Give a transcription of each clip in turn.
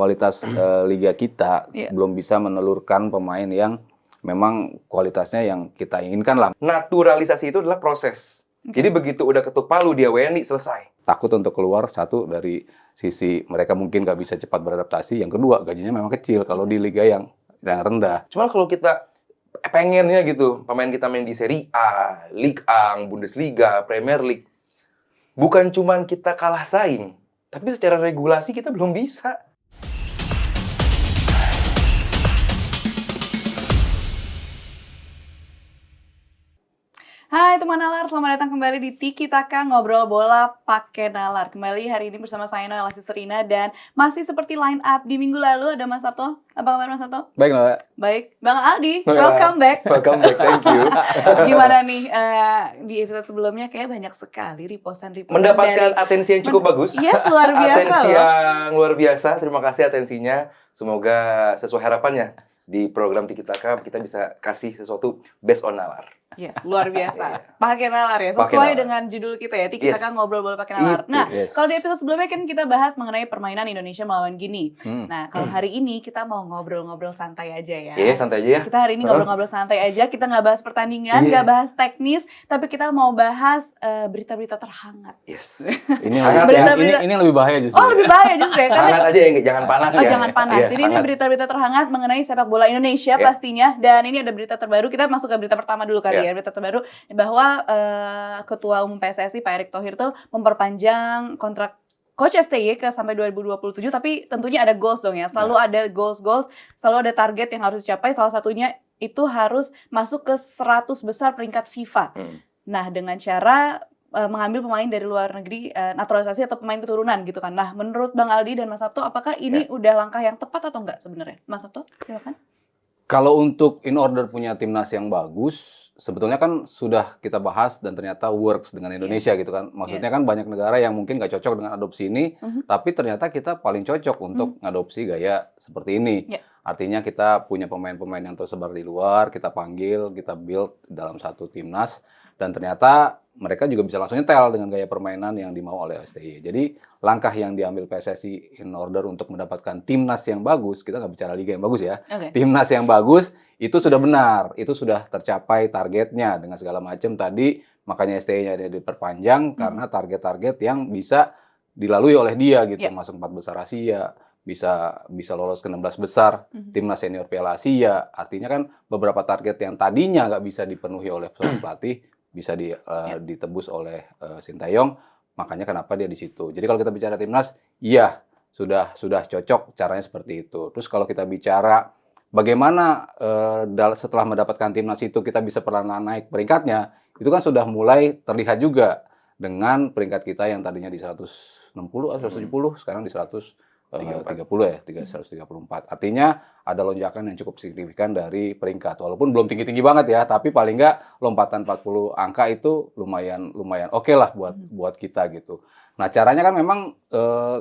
kualitas liga kita Iya. belum bisa menelurkan pemain yang memang kualitasnya yang kita inginkan lah. Naturalisasi itu adalah proses. Jadi begitu udah ketuk palu dia WNI selesai. Takut untuk keluar, satu dari sisi mereka mungkin nggak bisa cepat beradaptasi, yang kedua gajinya memang kecil kalau di liga yang rendah. Cuma kalau kita pengennya gitu, pemain kita main di Serie A, Ligue 1, Bundesliga, Premier League, bukan cuman kita kalah saing, tapi secara regulasi kita belum bisa. Hai teman Nalar, selamat datang kembali di Tiki Taka Ngobrol Bola Pakai Nalar. Kembali hari ini bersama saya Noella Siserina dan masih seperti line up di minggu lalu ada Mas Sabto. Apa kabar Mas Sabto? Baik, Mbak. Baik, Bang Aldi, welcome back. Welcome back, thank you. Gimana nih di episode sebelumnya kayak banyak sekali repostan Mendapatkan atensi yang cukup bagus. Yes, luar biasa Atensi loh. yang luar biasa. Terima kasih atensinya. Semoga sesuai harapannya di program Tiki Taka kita bisa kasih sesuatu based on Nalar. Yes, luar biasa. Pakai nalar ya, sesuai Pakai nalar. dengan judul kita ya. Tiki Taka Ngobrol Bola Pakai Nalar. Itu, Nah, yes. kalau di episode sebelumnya kan kita bahas mengenai permainan Indonesia melawan Gini. Nah, kalau hari ini kita mau ngobrol-ngobrol santai aja ya. Iya, santai aja ya. Kita hari ini ngobrol-ngobrol santai aja. Kita nggak bahas pertandingan, Iya. nggak bahas teknis, tapi kita mau bahas berita-berita terhangat. Yes. Ini Hangat yang, ini yang lebih bahaya justru. Oh, lebih bahaya justru ya. Karena Hangat aja ya, jangan panas Oh, ya. jangan panas. Iya, Jadi ini hangat. berita-berita terhangat mengenai sepak bola Indonesia pastinya. Dan ini ada berita terbaru. Kita masuk ke berita pertama dulu kali ya. Berita terbaru bahwa Ketua Umum PSSI Pak Erick Thohir tuh memperpanjang kontrak Coach STY ke sampai 2027. Tapi tentunya ada goals dong ya. Selalu ada goals, selalu ada target yang harus dicapai. Salah satunya itu harus masuk ke 100 besar peringkat FIFA. Nah, dengan cara mengambil pemain dari luar negeri, naturalisasi atau pemain keturunan gitu kan. Nah, menurut Bang Aldi dan Mas Sabto, apakah ini udah langkah yang tepat atau enggak sebenarnya? Mas Sabto, silakan. Kalau untuk in order punya timnas yang bagus, sebetulnya kan sudah kita bahas dan ternyata works dengan Indonesia gitu kan. Maksudnya kan banyak negara yang mungkin nggak cocok dengan adopsi ini, tapi ternyata kita paling cocok untuk ngadopsi gaya seperti ini. Artinya kita punya pemain-pemain yang tersebar di luar, kita panggil, kita build dalam satu timnas, dan ternyata mereka juga bisa langsung nyetel dengan gaya permainan yang dimau oleh STY. Jadi langkah yang diambil PSSI in order untuk mendapatkan timnas yang bagus, kita nggak bicara liga yang bagus ya, timnas yang bagus itu sudah benar, itu sudah tercapai targetnya dengan segala macam tadi, makanya STY-nya diperpanjang karena target-target yang bisa dilalui oleh dia gitu, masuk 4 besar Asia, bisa lolos ke 16 besar, timnas senior Piala Asia, artinya kan beberapa target yang tadinya nggak bisa dipenuhi oleh pelatih bisa ditebus oleh Sintayong, makanya kenapa dia di situ. Jadi kalau kita bicara timnas, iya sudah cocok caranya seperti itu. Terus kalau kita bicara bagaimana setelah mendapatkan timnas itu kita bisa perlahan naik peringkatnya, itu kan sudah mulai terlihat juga dengan peringkat kita yang tadinya di 160 atau 170, sekarang di 130 ya, 134. Artinya ada lonjakan yang cukup signifikan dari peringkat. Walaupun belum tinggi-tinggi banget ya, tapi paling nggak lompatan 40 angka itu lumayan oke lah buat kita gitu. Nah, caranya kan memang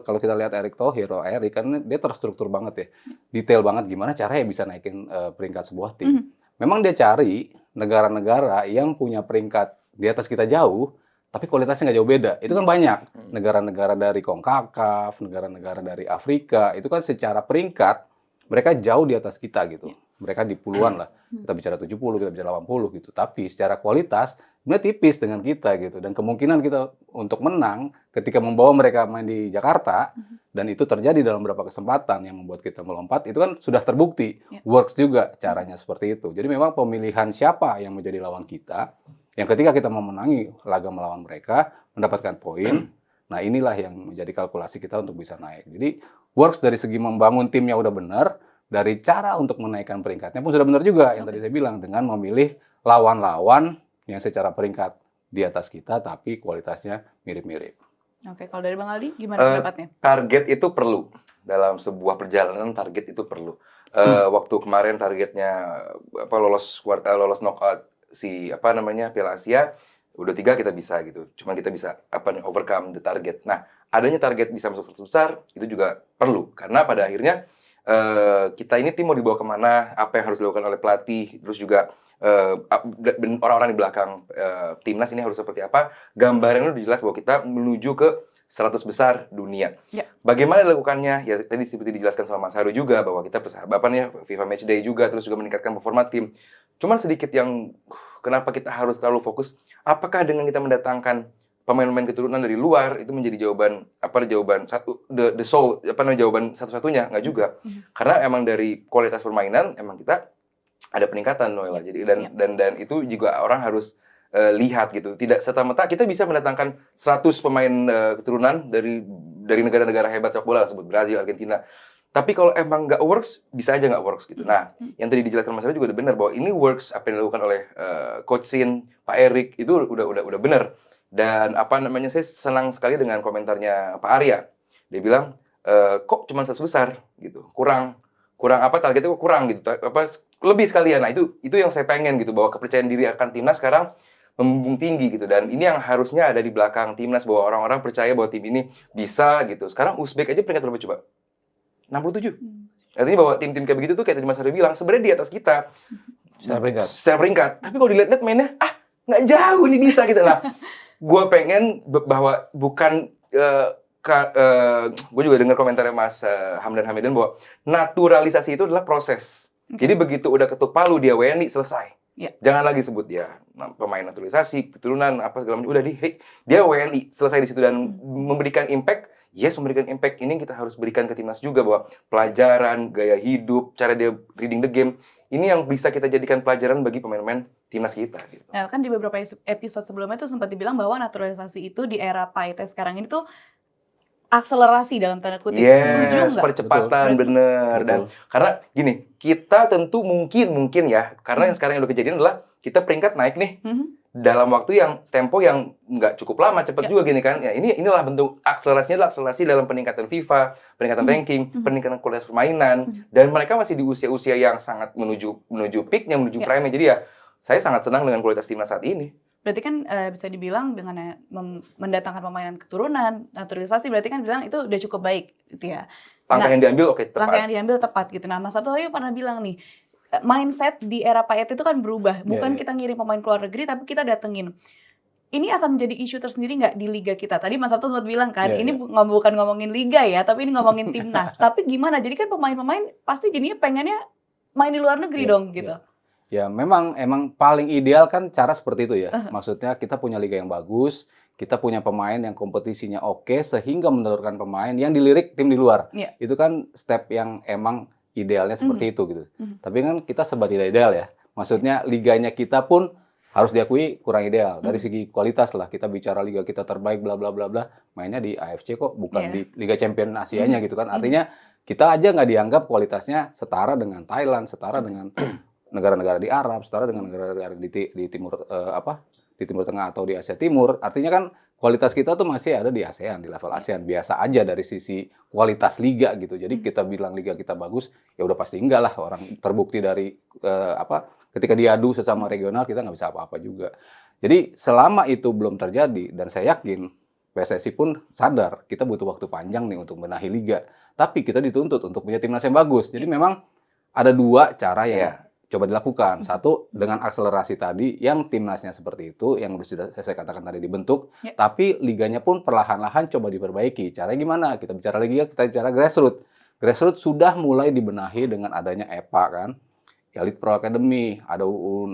kalau kita lihat Erick Thohir, kan dia terstruktur banget ya. Detail banget gimana caranya bisa naikin peringkat sebuah tim. Memang dia cari negara-negara yang punya peringkat di atas kita jauh, tapi kualitasnya nggak jauh beda. Itu kan banyak. Negara-negara dari CONCACAF, negara-negara dari Afrika, itu kan secara peringkat, mereka jauh di atas kita gitu. Mereka di puluhan lah. Kita bicara 70, kita bicara 80 gitu. Tapi secara kualitas, sebenarnya tipis dengan kita gitu. Dan kemungkinan kita untuk menang ketika membawa mereka main di Jakarta, dan itu terjadi dalam beberapa kesempatan yang membuat kita melompat, itu kan sudah terbukti. Works juga caranya seperti itu. Jadi memang pemilihan siapa yang menjadi lawan kita, yang ketika kita memenangi laga melawan mereka, mendapatkan poin, nah inilah yang menjadi kalkulasi kita untuk bisa naik. Jadi works dari segi membangun timnya udah benar, dari cara untuk menaikkan peringkatnya pun sudah benar juga, yang tadi saya bilang, dengan memilih lawan-lawan yang secara peringkat di atas kita, tapi kualitasnya mirip-mirip. Oke, kalau dari Bang Aldi, gimana pendapatnya? Target itu perlu. Dalam sebuah perjalanan, target itu perlu. Waktu kemarin targetnya lolos knockout Piala Asia, udah 3 kita bisa gitu. Cuma kita bisa overcome the target. Nah, adanya target bisa masuk 100 besar itu juga perlu karena pada akhirnya kita ini tim mau dibawa kemana, apa yang harus dilakukan oleh pelatih, terus juga orang-orang di belakang timnas ini harus seperti apa. Gambarannya udah jelas bahwa kita menuju ke 100 besar dunia. Ya. Bagaimana dilakukannya? Ya tadi seperti dijelaskan sama Mas Haru juga bahwa kita persahabatannya FIFA Matchday juga, terus juga meningkatkan performa tim. Cuman sedikit yang kenapa kita harus terlalu fokus? Apakah dengan kita mendatangkan pemain-pemain keturunan dari luar itu menjadi jawaban satu the soul jawaban satu-satunya? Nggak juga. Karena emang dari kualitas permainan emang kita ada peningkatan, Noella. Jadi dan itu juga orang harus lihat gitu. Tidak serta-merta kita bisa mendatangkan 100 pemain keturunan dari negara-negara hebat sepak bola, sebut Brazil, Argentina. Tapi kalau emang nggak works, bisa aja nggak works gitu. Nah, yang tadi dijelaskan Mas Ari juga udah benar bahwa ini works apa yang dilakukan oleh Coach Sin, Pak Erik itu udah benar. Dan saya senang sekali dengan komentarnya Pak Arya. Dia bilang kok cuma 100 besar gitu. Kurang apa targetnya kok kurang gitu. Lebih sekalian. Nah, itu yang saya pengen gitu, bahwa kepercayaan diri akan timnas sekarang membumbung tinggi gitu, dan ini yang harusnya ada di belakang timnas, bahwa orang-orang percaya bahwa tim ini bisa gitu. Sekarang Uzbek aja peringkat berapa coba? 67. Artinya bahwa tim-tim kayak begitu tuh kayak tadi Mas Ari bilang sebenarnya di atas kita secara peringkat. Tapi kalau dilihat mainnya nggak jauh nih bisa gitu. Nah, gue pengen bahwa bukan gue juga dengar komentarnya Mas Hamdan Hamidan bahwa naturalisasi itu adalah proses. Jadi begitu udah ketuk palu dia WNI selesai. Jangan lagi sebut dia pemain naturalisasi, keturunan apa segala macam. Udah dia WNI selesai di situ dan memberikan impact. Memberikan impact. Ini kita harus berikan ke timnas juga, bahwa pelajaran, gaya hidup, cara dia reading the game, ini yang bisa kita jadikan pelajaran bagi pemain-pemain timnas kita. Gitu. Nah, kan di beberapa episode sebelumnya tuh sempat dibilang bahwa naturalisasi itu di era Pak Ete sekarang ini tuh akselerasi dalam tanda kutip. Setuju nggak? Percepatan, bener. Dan karena gini, kita tentu mungkin ya, karena yang sekarang yang udah kejadian adalah kita peringkat naik nih dalam waktu yang tempo yang nggak cukup lama, cepat juga gini kan. Ya inilah bentuk akselerasinya, adalah akselerasi dalam peningkatan FIFA, peningkatan ranking, peningkatan kualitas permainan, dan mereka masih di usia-usia yang sangat menuju peaknya, menuju prime-nya. Jadi ya saya sangat senang dengan kualitas timnas saat ini. Berarti kan bisa dibilang dengan mendatangkan pemain keturunan, naturalisasi, berarti kan bilang itu udah cukup baik gitu ya. Langkah yang diambil tepat. Langkah yang diambil tepat gitu. Nah, Mas Sabto pernah bilang nih, mindset di era Pak Ete itu kan berubah. Bukan kita ngirim pemain ke luar negeri, tapi kita datengin. Ini akan menjadi isu tersendiri nggak di liga kita? Tadi Mas Sabto sempat bilang kan, ini bukan ngomongin liga ya, tapi ini ngomongin timnas. Tapi gimana? Jadi kan pemain-pemain pasti jadinya pengennya main di luar negeri dong gitu. Ya memang paling ideal kan cara seperti itu ya. Maksudnya kita punya liga yang bagus, kita punya pemain yang kompetisinya oke, sehingga menelurkan pemain yang dilirik tim di luar. Itu kan step yang emang idealnya seperti itu gitu. Tapi kan kita serba tidak ideal ya. Maksudnya liganya kita pun harus diakui kurang ideal dari segi kualitas lah. Kita bicara liga kita terbaik bla bla bla bla, mainnya di AFC kok, bukan di Liga Champion Asianya gitu kan. Artinya kita aja nggak dianggap kualitasnya setara dengan Thailand, setara dengan negara-negara di Arab, setara dengan negara-negara di timur di Timur Tengah atau di Asia Timur. Artinya kan kualitas kita tuh masih ada di ASEAN, di level ASEAN. Biasa aja dari sisi kualitas liga gitu. Jadi kita bilang liga kita bagus, ya udah pasti enggak lah. Orang terbukti dari ketika diadu sesama regional kita nggak bisa apa-apa juga. Jadi selama itu belum terjadi, dan saya yakin PSSI pun sadar kita butuh waktu panjang nih untuk benahi liga. Tapi kita dituntut untuk punya timnas yang bagus. Jadi memang ada dua cara yang coba dilakukan. Satu, dengan akselerasi tadi, yang timnasnya seperti itu, yang sudah saya katakan tadi dibentuk, tapi liganya pun perlahan-lahan coba diperbaiki. Caranya gimana? Kita bicara liga, kita bicara grassroots. Grassroots sudah mulai dibenahi dengan adanya EPA kan. Elite Pro Academy, ada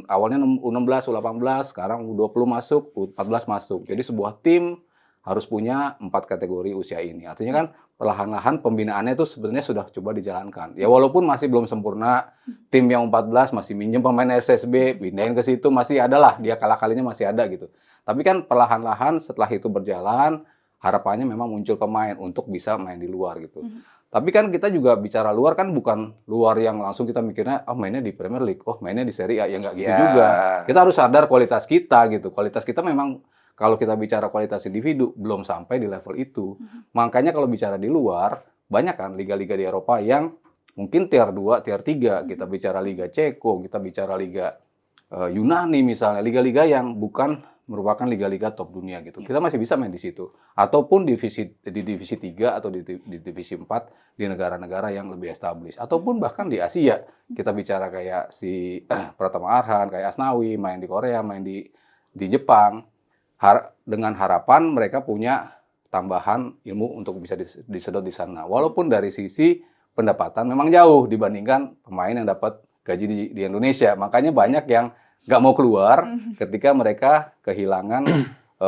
awalnya U16, U18, sekarang U20 masuk, U14 masuk. Jadi sebuah tim harus punya 4 kategori usia ini. Artinya kan perlahan-lahan pembinaannya itu sebenarnya sudah coba dijalankan. Ya walaupun masih belum sempurna, tim yang 14 masih minjem pemain SSB, pindahin ke situ, masih ada lah, dia kalah-kalinya masih ada gitu. Tapi kan perlahan-lahan setelah itu berjalan, harapannya memang muncul pemain untuk bisa main di luar gitu. Tapi kan kita juga bicara luar kan bukan luar yang langsung kita mikirnya, mainnya di Premier League, mainnya di Serie A, ya nggak gitu juga. Kita harus sadar kualitas kita gitu. Kualitas kita memang, kalau kita bicara kualitas individu, belum sampai di level itu. Makanya kalau bicara di luar, banyak kan liga-liga di Eropa yang mungkin tier 2, tier 3. Kita bicara Liga Ceko, kita bicara Liga Yunani misalnya. Liga-liga yang bukan merupakan liga-liga top dunia gitu. Kita masih bisa main di situ. Ataupun di divisi 3 atau di divisi 4 di negara-negara yang lebih established. Ataupun bahkan di Asia. Kita bicara kayak si Pratama Arhan, kayak Asnawi, main di Korea, main di Jepang. Dengan harapan mereka punya tambahan ilmu untuk bisa disedot di sana. Walaupun dari sisi pendapatan memang jauh dibandingkan pemain yang dapat gaji di Indonesia. Makanya banyak yang nggak mau keluar ketika mereka kehilangan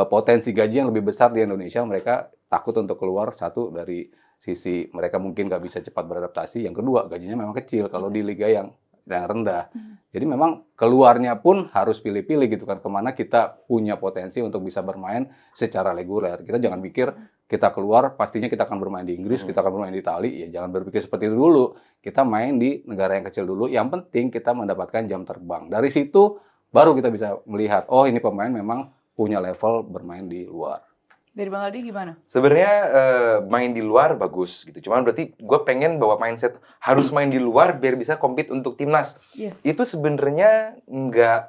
potensi gaji yang lebih besar di Indonesia. Mereka takut untuk keluar, satu dari sisi mereka mungkin nggak bisa cepat beradaptasi. Yang kedua, gajinya memang kecil kalau di liga yang rendah. Jadi memang keluarnya pun harus pilih-pilih gitu kan, kemana kita punya potensi untuk bisa bermain secara reguler. Kita jangan pikir kita keluar pastinya kita akan bermain di Inggris, kita akan bermain di Italia. Ya jangan berpikir seperti itu dulu. Kita main di negara yang kecil dulu. Yang penting kita mendapatkan jam terbang. Dari situ baru kita bisa melihat, oh ini pemain memang punya level bermain di luar. Dari Bang Aldi gimana? Sebenarnya main di luar bagus gitu. Cuman berarti gue pengen bawa mindset harus main di luar biar bisa compete untuk timnas. Yes. Itu sebenarnya nggak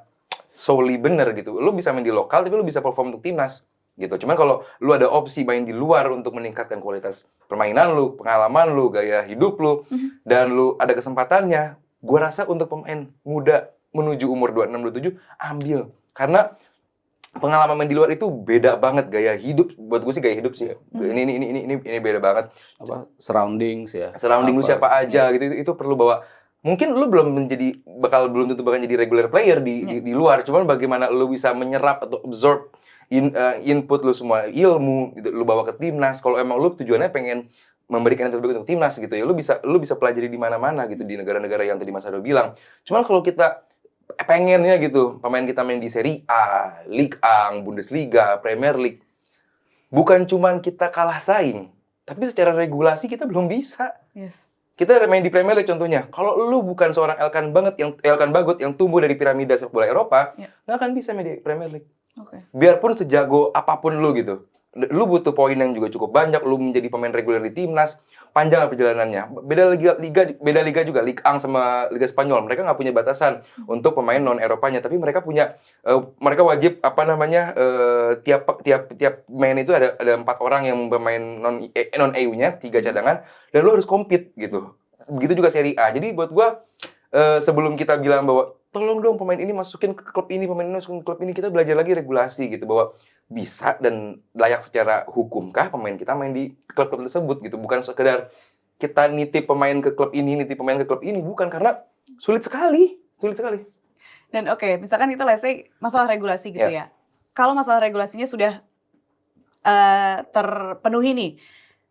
solely bener gitu. Lu bisa main di lokal tapi lu bisa perform untuk timnas gitu. Cuman kalau lu ada opsi main di luar untuk meningkatkan kualitas permainan lu, pengalaman lu, gaya hidup lu, dan lu ada kesempatannya, gue rasa untuk pemain muda menuju umur 26, 27, ambil. Karena pengalaman main di luar itu beda banget gaya hidup. Buat gue sih gaya hidup sih. Ini beda banget. Apa surroundings ya. Surrounding lu siapa aja gitu itu perlu bawa. Mungkin lu belum belum tentu bakal jadi regular player di luar. Cuman bagaimana lu bisa menyerap atau absorb input lu semua ilmu gitu, lu bawa ke timnas. Kalau emang lu tujuannya pengen memberikan yang terbaik untuk timnas gitu ya, lu bisa pelajari di mana-mana gitu di negara-negara yang tadi Mas Ado bilang. Cuman kalau kita pengennya gitu, pemain kita main di Serie A, Ligue 1, Bundesliga, Premier League, bukan cuman kita kalah saing, tapi secara regulasi kita belum bisa. Yes. Kita main di Premier League contohnya, kalau lu bukan seorang Elkan Bagot yang tumbuh dari piramida sepak bola Eropa, nggak akan bisa main di Premier League. Okay. Biarpun sejago apapun lu gitu. Lu butuh poin yang juga cukup banyak, lu menjadi pemain reguler di timnas, panjang perjalanannya. Beda liga juga, Ligue 1 sama Liga Spanyol. Mereka nggak punya batasan untuk pemain non Eropanya, tapi mereka punya mereka wajib tiap main itu ada 4 orang yang bermain non EU-nya, 3 cadangan, dan lu harus compete gitu. Begitu juga Serie A. Jadi buat gua sebelum kita bilang bahwa tolong dong pemain ini masukin ke klub ini, pemain ini masukin ke klub ini, kita belajar lagi regulasi gitu, bahwa bisa dan layak secara hukumkah pemain kita main di klub-klub tersebut gitu. Bukan sekedar kita nitip pemain ke klub ini, bukan, karena sulit sekali. Dan misalkan kita let's say masalah regulasi gitu ya. Kalau masalah regulasinya sudah terpenuhi nih,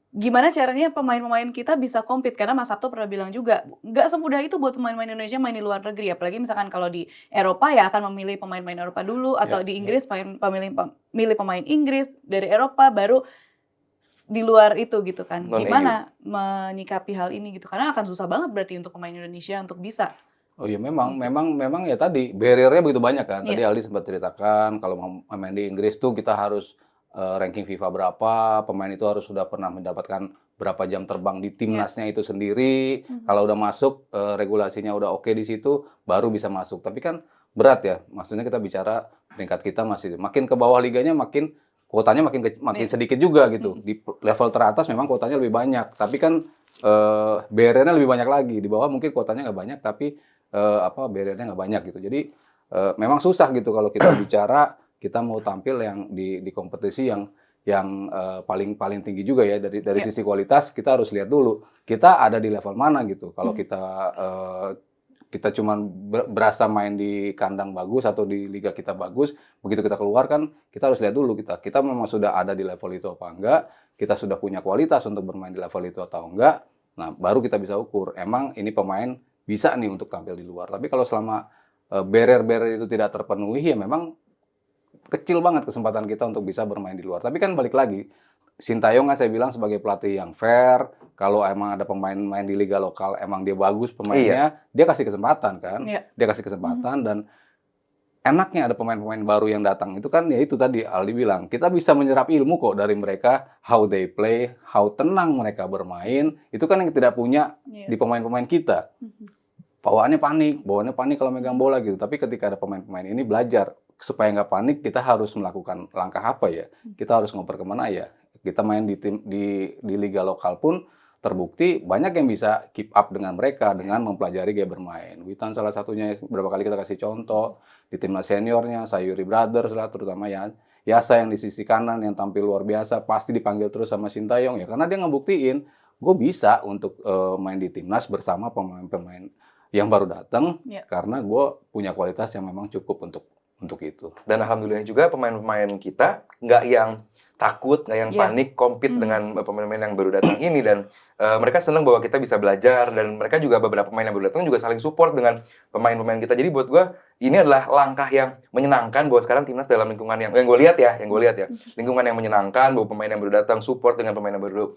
gimana caranya pemain-pemain kita bisa compete? Karena Mas Sabto pernah bilang juga, nggak semudah itu buat pemain-pemain Indonesia main di luar negeri. Apalagi misalkan kalau di Eropa ya akan memilih pemain-pemain Eropa dulu, atau di Inggris milih pemain Inggris dari Eropa, baru di luar itu gitu kan. Gimana menyikapi hal ini gitu? Karena akan susah banget berarti untuk pemain Indonesia untuk bisa. Oh iya, memang ya tadi barrier-nya begitu banyak kan. Tadi Aldi sempat ceritakan kalau mau main di Inggris tuh kita harus ranking FIFA berapa, pemain itu harus sudah pernah mendapatkan berapa jam terbang di timnasnya itu sendiri. Kalau udah masuk, regulasinya udah oke di situ, baru bisa masuk. Tapi kan berat ya, maksudnya kita bicara peringkat kita masih makin ke bawah liganya, makin kuotanya makin sedikit juga gitu. Di level teratas memang kuotanya lebih banyak, tapi kan barrier-nya lebih banyak lagi. Di bawah mungkin kuotanya nggak banyak, tapi barrier-nya nggak banyak gitu. Jadi memang susah gitu kalau kita bicara kita mau tampil yang di kompetisi yang paling tinggi juga ya dari sisi kualitas. Kita harus lihat dulu kita ada di level mana gitu. Kalau kita cuma berasa main di kandang bagus atau di liga kita bagus, begitu kita keluar kan kita harus lihat dulu kita memang sudah ada di level itu apa enggak, kita sudah punya kualitas untuk bermain di level itu atau enggak. Nah baru kita bisa ukur emang ini pemain bisa nih untuk tampil di luar. Tapi kalau selama barrier-barrier itu tidak terpenuhi, ya memang kecil banget kesempatan kita untuk bisa bermain di luar. Tapi kan balik lagi, Sintayong kan saya bilang sebagai pelatih yang fair, kalau emang ada pemain main di liga lokal, emang dia bagus pemainnya, dia kasih kesempatan kan. Dia kasih kesempatan, dan enaknya ada pemain-pemain baru yang datang itu kan, ya itu tadi Aldi bilang, kita bisa menyerap ilmu kok dari mereka, how they play, how tenang mereka bermain, itu kan yang tidak punya di pemain-pemain kita. Bawaannya panik kalau megang bola gitu. Tapi ketika ada pemain-pemain ini belajar, supaya nggak panik, kita harus melakukan langkah apa ya? Kita harus ngoper kemana ya? Kita main di liga lokal pun terbukti banyak yang bisa keep up dengan mereka dengan mempelajari gaya bermain. Witan salah satunya, berapa kali kita kasih contoh di timnas seniornya, Sayuri Brothers lah terutama ya. Yasa yang di sisi kanan yang tampil luar biasa pasti dipanggil terus sama Sintayong ya karena dia ngebuktiin gue bisa untuk main di timnas bersama pemain-pemain yang baru datang karena gue punya kualitas yang memang cukup untuk itu. Dan alhamdulillah juga pemain-pemain kita nggak yang takut, nggak yang panik, compete dengan pemain-pemain yang baru datang ini dan mereka senang bahwa kita bisa belajar dan mereka juga beberapa pemain yang baru datang juga saling support dengan pemain-pemain kita. Jadi buat gue ini adalah langkah yang menyenangkan bahwa sekarang timnas dalam lingkungan yang gue lihat ya, lingkungan yang menyenangkan bahwa pemain yang baru datang support dengan pemain yang baru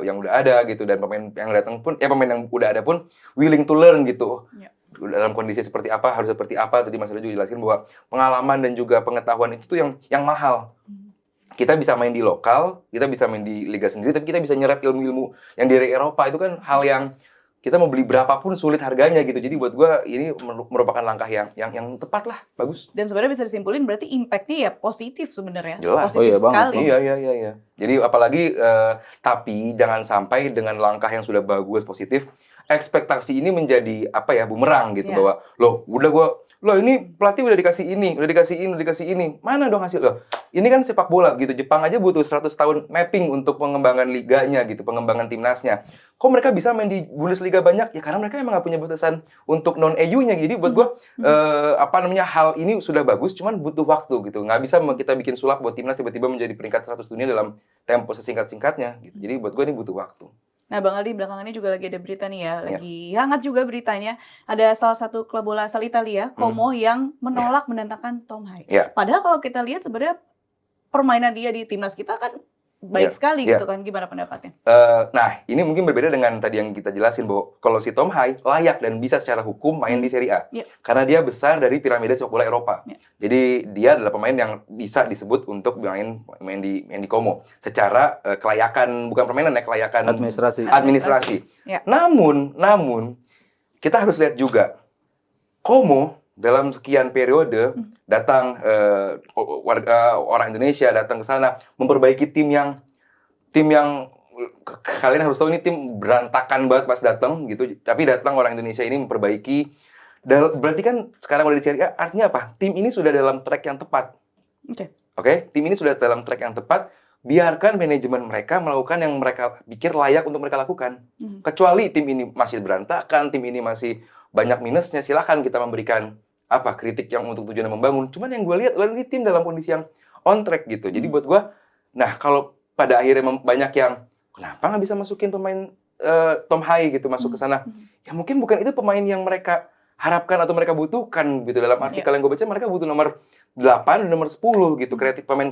yang udah ada gitu dan pemain yang datang pun pemain yang udah ada pun willing to learn gitu. Dalam kondisi seperti apa harus seperti apa tadi Mas Rio juga jelaskan bahwa pengalaman dan juga pengetahuan itu tuh yang mahal. Kita bisa main di lokal, kita bisa main di liga sendiri, tapi kita bisa nyerap ilmu-ilmu yang dari Eropa itu kan hal yang kita mau beli berapapun sulit harganya gitu. Jadi buat gue ini merupakan langkah yang tepat lah, bagus. Dan sebenarnya bisa disimpulin berarti impact-nya ya positif sebenarnya. Jelas. Positif sekali. Iya. Jadi apalagi tapi jangan sampai dengan langkah yang sudah bagus positif ekspektasi ini menjadi bumerang gitu bahwa ini pelatih udah dikasih ini, mana dong hasil lo? Ini kan sepak bola gitu. Jepang aja butuh 100 tahun mapping untuk pengembangan liganya gitu, pengembangan timnasnya. Kok mereka bisa main di Bundesliga banyak? Ya karena mereka emang nggak punya batasan untuk non EU-nya. Jadi buat gua hal ini sudah bagus, cuman butuh waktu gitu. Nggak bisa kita bikin sulap buat timnas tiba-tiba menjadi peringkat 100 dunia dalam tempo sesingkat-singkatnya gitu. Jadi buat gua ini butuh waktu. Nah, Bang Aldi belakangan ini juga lagi ada berita nih ya, lagi hangat juga beritanya. Ada salah satu klub bola asal Italia, Como, yang menolak mendatangkan Tom Hai. Padahal kalau kita lihat sebenarnya permainan dia di timnas kita kan baik sekali gitu kan. Gimana pendapatnya? Nah, ini mungkin berbeda dengan tadi yang kita jelasin bahwa kalau si Tom Hai layak dan bisa secara hukum main di Serie A. Karena dia besar dari piramida sepak bola Eropa. Jadi dia adalah pemain yang bisa disebut untuk main di Como. Secara kelayakan, bukan permainan ya, kelayakan administrasi. Namun kita harus lihat juga Como dalam sekian periode datang orang Indonesia datang ke sana memperbaiki tim yang kalian harus tahu ini tim berantakan banget pas datang gitu, tapi datang orang Indonesia ini memperbaiki. Berarti kan sekarang udah di Serie A, artinya apa? Tim ini sudah dalam track yang tepat. Oke? Tim ini sudah dalam track yang tepat. Biarkan manajemen mereka melakukan yang mereka pikir layak untuk mereka lakukan. Kecuali tim ini masih berantakan, tim ini masih banyak minusnya, silakan kita memberikan kritik yang untuk tujuan membangun. Cuman yang gue lihat ini tim dalam kondisi yang on track gitu. Jadi buat gue, nah kalau pada akhirnya banyak yang kenapa nggak bisa masukin pemain Tom Hai gitu masuk ke sana? Ya mungkin bukan itu pemain yang mereka harapkan atau mereka butuhkan gitu. Dalam artikel yang gue baca mereka butuh nomor 8 dan nomor 10 gitu, pemain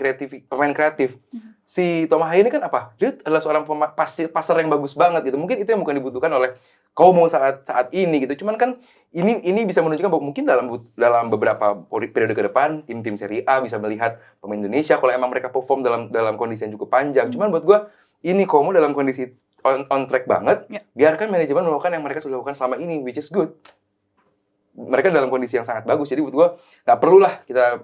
kreatif. Si Tom Hai ini kan dia adalah seorang passer yang bagus banget gitu. Mungkin itu yang bukan dibutuhkan oleh Como saat ini gitu. Cuman kan ini bisa menunjukkan bahwa mungkin dalam beberapa periode ke depan tim-tim Serie A bisa melihat pemain Indonesia kalau emang mereka perform dalam kondisi yang cukup panjang. Cuman buat gua ini Como dalam kondisi on track banget. Biarkan manajemen melakukan yang mereka sudah lakukan selama ini, which is good. Mereka dalam kondisi yang sangat bagus. Jadi buat gue nggak perlulah kita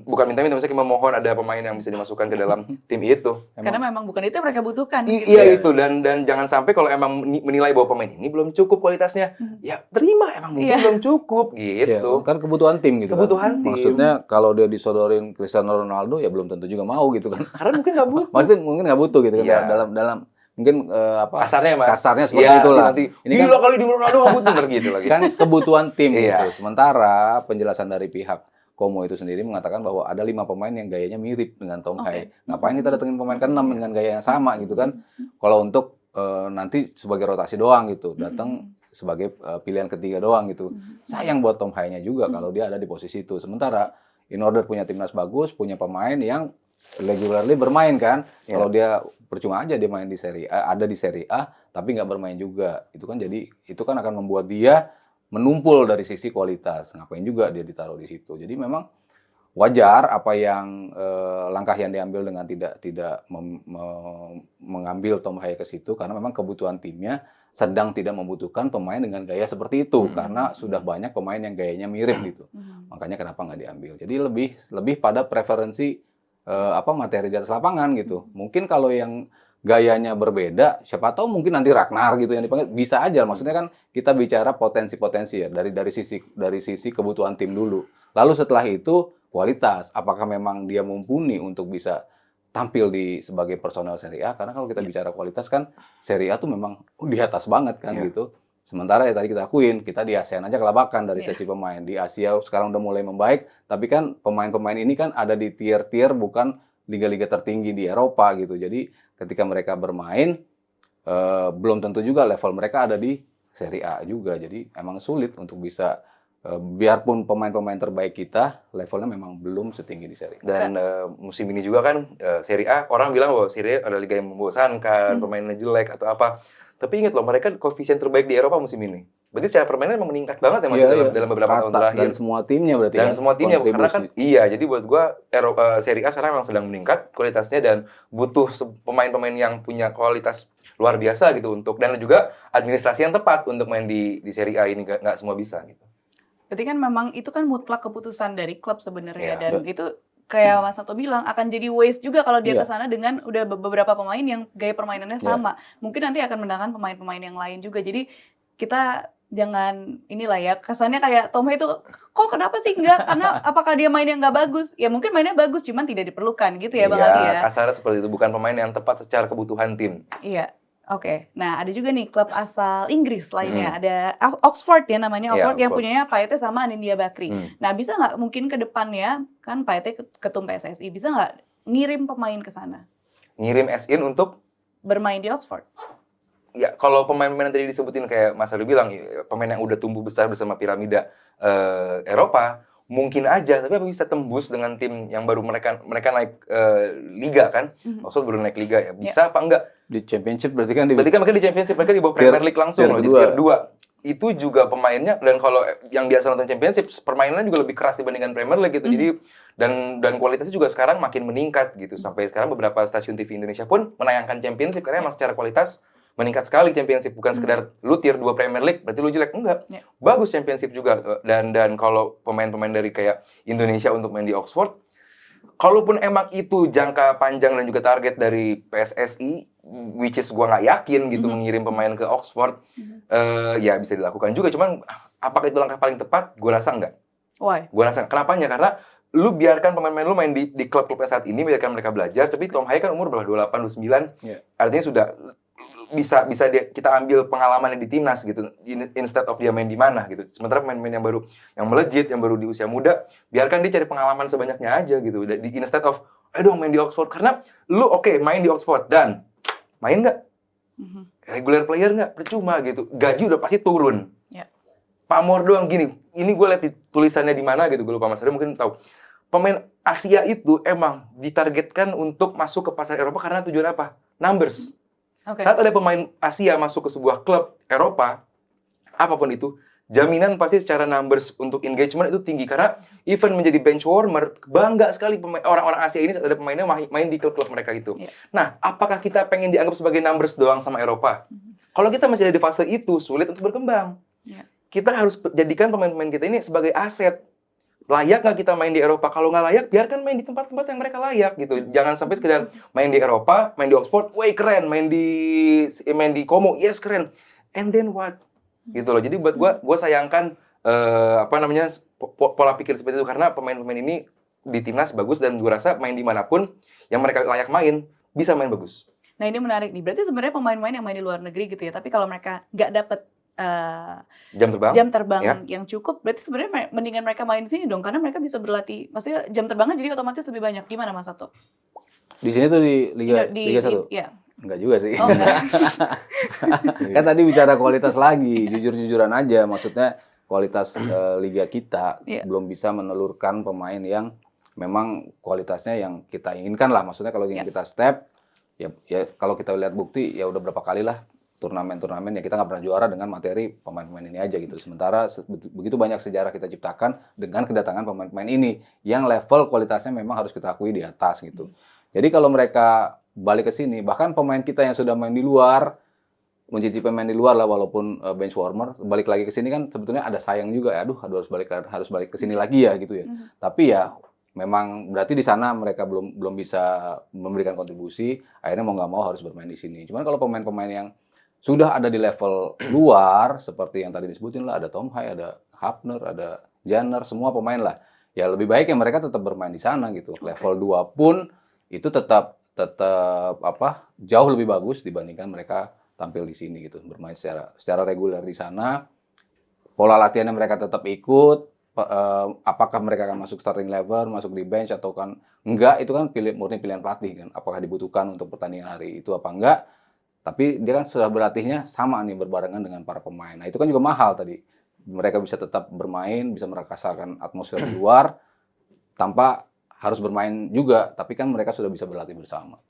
bukan minta misalnya kita memohon ada pemain yang bisa dimasukkan ke dalam tim itu. Karena memang bukan itu yang mereka butuhkan. Iya itu dan jangan sampai kalau emang menilai bahwa pemain ini belum cukup kualitasnya, ya terima emang mungkin belum cukup gitu. Kan kebutuhan tim gitu. Kebutuhan tim. Maksudnya kalau dia disodorin Cristiano Ronaldo ya belum tentu juga mau gitu kan. Karena mungkin nggak butuh. Maksudnya mungkin nggak butuh gitu kan dalam mungkin kasarnya seperti itulah. Ini kan kali di Ronaldo nggak butuh gitu lagi. Kan kebutuhan tim gitu. Sementara penjelasan dari pihak Como itu sendiri mengatakan bahwa ada 5 pemain yang gayanya mirip dengan Tom Hai. Ngapain kita datengin pemain ke-6 dengan gaya yang sama gitu kan? Kalau untuk nanti sebagai rotasi doang gitu, datang sebagai pilihan ketiga doang gitu. Sayang buat Tom Hai-nya juga kalau dia ada di posisi itu. Sementara in order punya timnas bagus, punya pemain yang regularly bermain kan. Kalau dia percuma aja dia main di Serie A, ada di Serie A tapi nggak bermain juga. Itu kan akan membuat dia menumpul dari sisi kualitas. Ngapain juga dia ditaruh di situ. Jadi memang wajar apa yang langkah yang diambil dengan tidak mengambil Tom Hai ke situ karena memang kebutuhan timnya sedang tidak membutuhkan pemain dengan gaya seperti itu karena sudah banyak pemain yang gayanya mirip gitu. Makanya kenapa nggak diambil. Jadi lebih pada preferensi materi di atas lapangan gitu. Mungkin kalau yang gayanya berbeda, siapa tahu mungkin nanti Ragnar gitu yang dipanggil bisa aja. Maksudnya kan kita bicara potensi-potensi ya dari sisi kebutuhan tim dulu. Lalu setelah itu kualitas. Apakah memang dia mumpuni untuk bisa tampil sebagai personel Serie A? Karena kalau kita bicara kualitas kan Serie A tuh memang di atas banget kan gitu. Sementara ya tadi kita akuin, kita di ASEAN aja kelabakan dari sesi pemain. Di Asia sekarang udah mulai membaik, tapi kan pemain-pemain ini kan ada di tier-tier bukan liga-liga tertinggi di Eropa gitu. Jadi ketika mereka bermain, belum tentu juga level mereka ada di Serie A juga. Jadi emang sulit untuk bisa biarpun pemain-pemain terbaik kita, levelnya memang belum setinggi di Serie A. Dan musim ini juga kan Serie A, orang bilang bahwa Serie A adalah liga yang membosankan, pemainnya jelek atau apa. Tapi ingat loh, mereka koefisien terbaik di Eropa musim ini. Berarti secara permainan memang meningkat banget ya Mas dalam beberapa tahun terakhir. Dan semua timnya berarti Dan kan? semua timnya, karena kan jadi buat gua Serie A sekarang memang sedang meningkat kualitasnya dan butuh pemain-pemain yang punya kualitas luar biasa gitu dan juga administrasi yang tepat untuk main di Serie A ini, nggak semua bisa gitu. Berarti kan memang itu kan mutlak keputusan dari klub sebenarnya dan itu kayak Mas Sabto bilang akan jadi waste juga kalau dia ke sana dengan udah beberapa pemain yang gaya permainannya sama. Mungkin nanti akan mendatangkan pemain-pemain yang lain juga. Jadi kita jangan inilah ya, kesannya kayak Tom itu kok kenapa sih enggak? Karena apakah dia mainnya nggak bagus? Ya mungkin mainnya bagus cuman tidak diperlukan gitu ya Bang Aldi ya. Kasarnya seperti itu, bukan pemain yang tepat secara kebutuhan tim. Iya. Oke, nah ada juga nih klub asal Inggris lainnya, ada Oxford ya namanya, Oxford yang punyanya Payet sama Anindya Bakri. Nah bisa nggak mungkin ke depannya, kan Payet ketum PSSI, bisa nggak ngirim pemain ke sana? Ngirim SIN untuk? Bermain di Oxford? Ya kalau pemain-pemain yang tadi disebutin kayak Mas Aldi bilang, pemain yang udah tumbuh besar bersama piramida Eropa, mungkin aja, tapi apa bisa tembus dengan tim yang baru mereka naik liga kan? Oxford baru naik liga ya, bisa apa enggak? Di Championship berarti kan mereka di Championship, mereka di bawah Premier League langsung loh, di tier 2. Itu juga pemainnya, dan kalau yang biasa nonton Championship, permainannya juga lebih keras dibandingkan Premier League gitu. Jadi dan kualitasnya juga sekarang makin meningkat gitu. Sampai sekarang beberapa stasiun TV Indonesia pun menayangkan Championship karena emang secara kualitas meningkat sekali Championship, bukan sekedar lu tier 2 Premier League berarti lu jelek, enggak. Bagus Championship juga. Dan kalau pemain-pemain dari kayak Indonesia untuk main di Oxford, kalaupun emang itu jangka panjang dan juga target dari PSSI, which is gua nggak yakin gitu mengirim pemain ke Oxford, ya bisa dilakukan juga. Cuman apakah itu langkah paling tepat? Gua rasa enggak. Why? Gua rasa kenapanya? Karena lu biarkan pemain-pemain lu main di klub-klubnya saat ini, biarkan mereka belajar. Tapi Tom Haye kan umur berapa? 28, 29. Artinya sudah bisa kita ambil pengalamannya di timnas gitu, instead of dia main di mana gitu. Sementara pemain-pemain yang baru, yang melejit, yang baru di usia muda, biarkan dia cari pengalaman sebanyaknya aja gitu. Instead of ayo dong main di Oxford, karena lu main di Oxford dan main nggak? Regular player nggak? Percuma gitu. Gaji udah pasti turun. Pamor doang gini. Ini gue lihat di tulisannya di mana gitu, gue lupa Mas Ari mungkin tahu. Pemain Asia itu emang ditargetkan untuk masuk ke pasar Eropa karena tujuan apa? Numbers. Saat ada pemain Asia masuk ke sebuah klub Eropa, apapun itu, jaminan pasti secara numbers untuk engagement itu tinggi. Karena even menjadi bench warmer, bangga sekali orang-orang Asia ini saat ada pemainnya main di klub-klub mereka itu. Nah, apakah kita pengen dianggap sebagai numbers doang sama Eropa? Kalau kita masih ada di fase itu, sulit untuk berkembang. Kita harus jadikan pemain-pemain kita ini sebagai aset. Layak nggak kita main di Eropa? Kalau nggak layak, biarkan main di tempat-tempat yang mereka layak gitu. Jangan sampai sekedar main di Eropa, main di Oxford, wah keren, main di Como, yes keren. And then what? Gitu loh. Jadi buat gue sayangkan pola pikir seperti itu, karena pemain-pemain ini di timnas bagus dan gue rasa main dimanapun yang mereka layak main bisa main bagus. Nah ini menarik nih. Berarti sebenarnya pemain-pemain yang main di luar negeri gitu ya. Tapi kalau mereka nggak dapet jam terbang yang cukup, berarti sebenarnya mendingan mereka main di sini dong, karena mereka bisa berlatih. Maksudnya jam terbangnya jadi otomatis lebih banyak. Gimana Mas Sabto? Di sini tuh di Liga 1? Iya. Enggak juga sih. Oh, enggak. Kan tadi bicara kualitas lagi, jujur-jujuran aja. Maksudnya kualitas liga kita belum bisa menelurkan pemain yang memang kualitasnya yang kita inginkan lah. Maksudnya kalau ingin kita step, ya kalau kita lihat bukti ya udah berapa kali lah turnamen-turnamen ya kita nggak pernah juara dengan materi pemain-pemain ini aja gitu. Sementara begitu banyak sejarah kita ciptakan dengan kedatangan pemain-pemain ini yang level kualitasnya memang harus kita akui di atas gitu. Jadi kalau mereka balik ke sini, bahkan pemain kita yang sudah main di luar, mencicipi pemain di luar lah walaupun bench warmer, balik lagi ke sini kan sebetulnya ada sayang juga ya. Aduh harus balik ke sini lagi ya gitu ya. Tapi ya memang berarti di sana mereka belum bisa memberikan kontribusi, akhirnya mau nggak mau harus bermain di sini. Cuman kalau pemain-pemain yang sudah ada di level luar, seperti yang tadi disebutin lah, ada Tom Haye, ada Hafner, ada Janner, semua pemain lah. ya lebih baik yang mereka tetap bermain di sana gitu. Level 2 pun itu tetap jauh lebih bagus dibandingkan mereka tampil di sini gitu, bermain secara reguler di sana. Pola latihannya mereka tetap ikut, apakah mereka akan masuk starting level, masuk di bench atau kan enggak, itu kan murni pilihan pelatih kan. Apakah dibutuhkan untuk pertandingan hari itu apa enggak. Tapi dia kan sudah berlatihnya sama nih berbarengan dengan para pemain. Nah, itu kan juga mahal tadi. Mereka bisa tetap bermain, bisa merasakan atmosfer di luar tanpa harus bermain juga, tapi kan mereka sudah bisa berlatih bersama.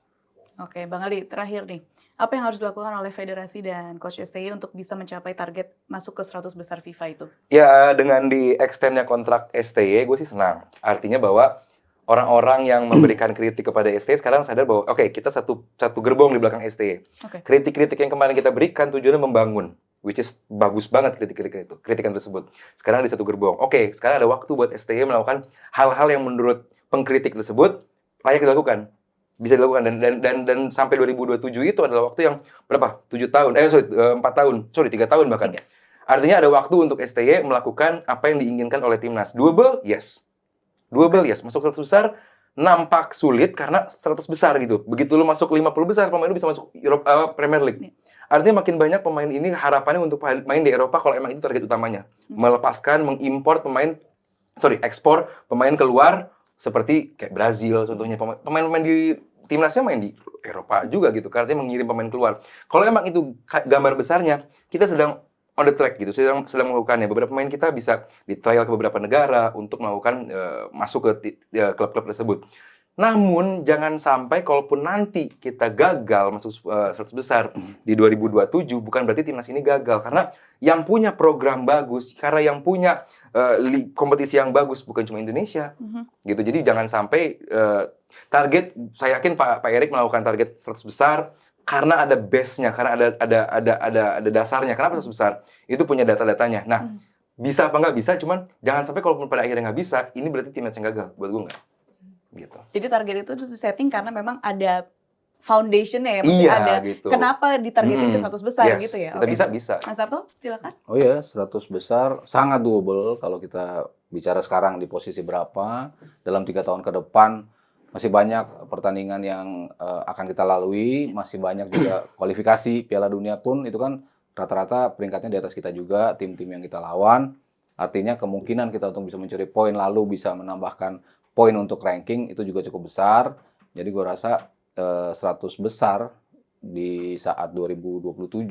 Oke, Bang Ali, terakhir nih. Apa yang harus dilakukan oleh federasi dan coach STY untuk bisa mencapai target masuk ke 100 besar FIFA itu? Ya, dengan di extendnya kontrak STY, gue sih senang. Artinya bahwa orang-orang yang memberikan kritik kepada STY sekarang sadar bahwa oke, kita satu gerbong di belakang STY. Oke. Kritik-kritik yang kemarin kita berikan tujuannya membangun, which is bagus banget kritikan tersebut. Sekarang di satu gerbong. Oke, sekarang ada waktu buat STY melakukan hal-hal yang menurut pengkritik tersebut layak dilakukan. Bisa dilakukan dan sampai 2027 itu adalah waktu yang berapa? 4 tahun. 3 tahun bahkan. 3. Artinya ada waktu untuk STY melakukan apa yang diinginkan oleh timnas. Doable? Yes. Doable? Yes. Masuk 100 besar nampak sulit karena 100 besar gitu. Begitu lu masuk 50 besar, pemain lu bisa masuk Premier League. Artinya makin banyak pemain ini harapannya untuk main di Eropa kalau emang itu target utamanya. Melepaskan, mengimpor ekspor pemain keluar seperti kayak Brazil contohnya. Pemain-pemain di timnasnya main di Eropa juga gitu, karena mengirim pemain keluar. Kalau emang itu gambar besarnya, kita sedang on the track gitu, sedang melakukannya. Beberapa pemain kita bisa di trial ke beberapa negara untuk melakukan masuk ke klub-klub tersebut. Namun jangan sampai kalaupun nanti kita gagal masuk 100 besar di 2027, bukan berarti timnas ini gagal, karena yang punya program bagus, karena yang punya kompetisi yang bagus bukan cuma Indonesia, gitu. Jadi jangan sampai target, saya yakin Pak Erik melakukan target 100 besar karena ada base-nya, karena ada dasarnya. Kenapa 100 besar? Itu punya data-datanya. Nah, bisa apa nggak bisa, cuman jangan sampai kalaupun pada akhirnya nggak bisa, ini berarti timnas yang gagal. Buat gue nggak. Gitu. Jadi target itu setting karena memang ada foundation-nya ya, maksudnya ada gitu. Kenapa ditargetin ke 100 besar gitu ya. Kita bisa. Mas Sabto, silakan. Oh iya, 100 besar sangat doable kalau kita bicara sekarang di posisi berapa. Dalam 3 tahun ke depan masih banyak pertandingan yang akan kita lalui, masih banyak juga kualifikasi Piala Dunia pun itu kan rata-rata peringkatnya di atas kita juga, tim-tim yang kita lawan. Artinya kemungkinan kita untuk bisa mencuri poin lalu bisa menambahkan poin untuk ranking itu juga cukup besar. Jadi gue rasa 100 besar di saat 2027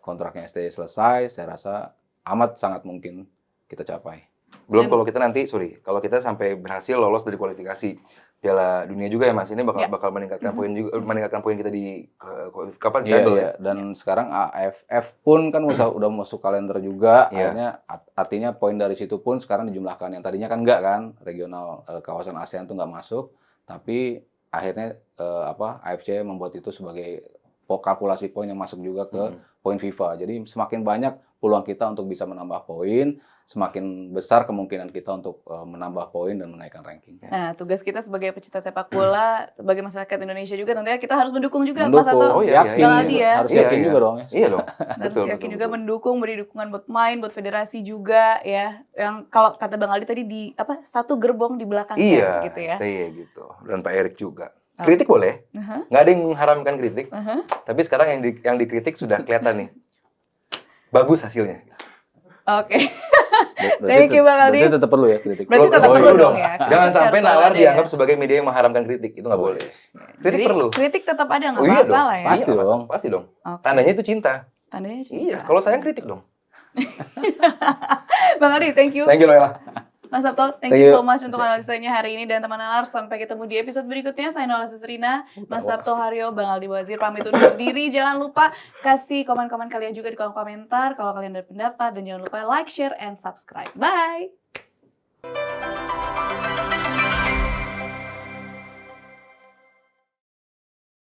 kontraknya STY selesai, saya rasa amat sangat mungkin kita capai. Belum kalau kita nanti, kalau kita sampai berhasil lolos dari kualifikasi Piala Dunia juga ya Mas, ini bakal meningkatkan poin juga, meningkatkan poin kita di kapan jadwal ya. Dan sekarang AFF pun kan udah masuk kalender juga, akhirnya artinya poin dari situ pun sekarang dijumlahkan. Yang tadinya kan enggak kan, regional kawasan ASEAN tuh nggak masuk, tapi akhirnya AFC membuat itu sebagai kalkulasi poin yang masuk juga ke poin FIFA. Jadi semakin banyak peluang kita untuk bisa menambah poin, semakin besar kemungkinan kita untuk menambah poin dan menaikkan ranking. Nah, tugas kita sebagai pecinta sepak bola, sebagai masyarakat Indonesia juga tentunya kita harus mendukung juga Mas Sabto. Harus yakin juga dong ya. Iya dong. Harus yakin juga mendukung, beri dukungan buat pemain, buat federasi juga ya. Yang kalau kata Bang Aldi tadi satu gerbong di belakangnya gitu ya. Iya, gitu. Dan Pak Erik juga. Kritik boleh, nggak ada yang mengharamkan kritik. Tapi sekarang yang dikritik sudah kelihatan nih, bagus hasilnya. Oke. Thank you Bang Aldi. Berarti tetap perlu ya kritik. Berarti tetap perlu dong ya. Jangan sampai nalar dianggap sebagai media yang mengharamkan kritik, itu nggak boleh. Kritik perlu. Kritik tetap ada, nggak masalah ya. Pasti dong. Tandanya itu cinta. Tandanya cinta. Iya, kalau sayang kritik dong. Bang Aldi, thank you. Thank you Noella. Mas Sabto, thank you so much untuk analisanya hari ini dan teman nalar. Sampai ketemu di episode berikutnya. Saya Noella Sistrina, Mas Sabto Haryo, Bang Aldi Wazir pamit undur diri. Jangan lupa kasih komen-komen kalian juga di kolom komentar kalau kalian ada pendapat dan jangan lupa like, share, and subscribe. Bye.